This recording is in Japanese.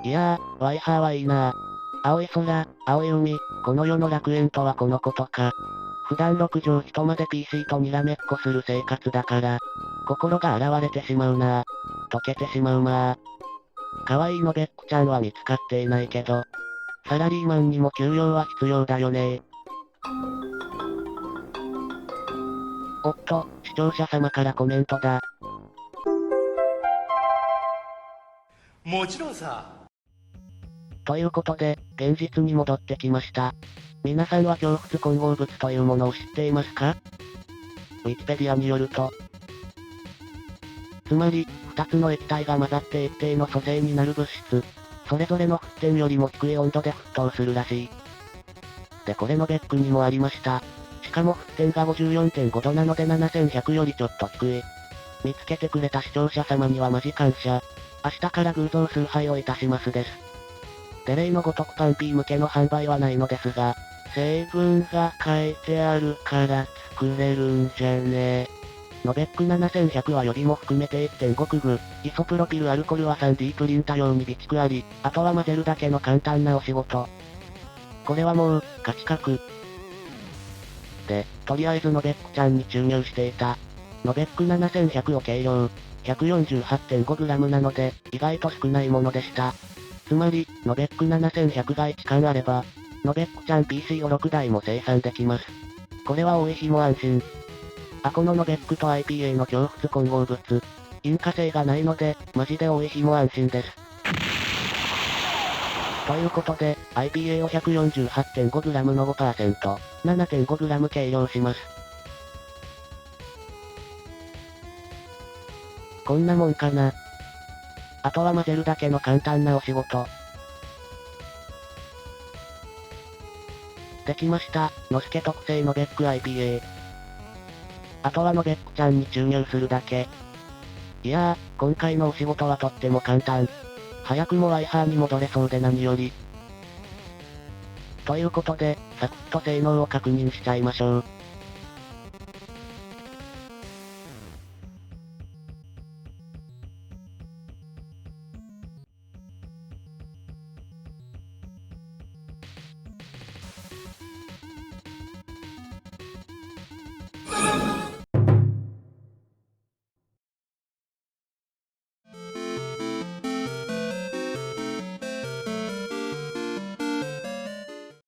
いやー、ワイハーはいいな。青い空、青い海、この世の楽園とはこのことか。普段6畳一間で PC とにらめっこする生活だから、心が洗われてしまうな。溶けてしまうまー。可愛いのべっこちゃんは見つかっていないけど、サラリーマンにも給料は必要だよね。おっと、視聴者様からコメントだ。もちろんさ。ということで、現実に戻ってきました。皆さんは凝物混合物というものを知っていますか？ウィキペディアによると、つまり、2つの液体が混ざって一定の組成になる物質。それぞれの沸点よりも低い温度で沸騰するらしい。でこれのベックにもありました。しかも沸点が 54.5 度なので7100よりちょっと低い。見つけてくれた視聴者様にはマジ感謝。明日から偶像崇拝をいたしますです。で例のごとくパンピー向けの販売はないのですが、成分が書いてあるから作れるんじゃね。ノベック7100は予備も含めて 1.5 クグ、イソプロピルアルコールは 3D プリンタ用に備蓄あり、あとは混ぜるだけの簡単なお仕事。これはもう、価値格。で、とりあえずノベックちゃんに注入していた。ノベック7100を計量、148.5g なので、意外と少ないものでした。つまり、ノベック7100が1缶あれば、ノベックちゃん PC を6台も生産できます。これは多い日も安心。このノベックと IPA の凝物混合物。引火性がないので、マジで多い日も安心です。ということで、IPA を 148.5g の 5%、7.5g 計量します。こんなもんかな。あとは混ぜるだけの簡単なお仕事。できました。のすけ特製ノベック IPA。あとはノベックちゃんに注入するだけ。いやー、今回のお仕事はとっても簡単。早くもワイハーに戻れそうで何より。ということで、サクッと性能を確認しちゃいましょう。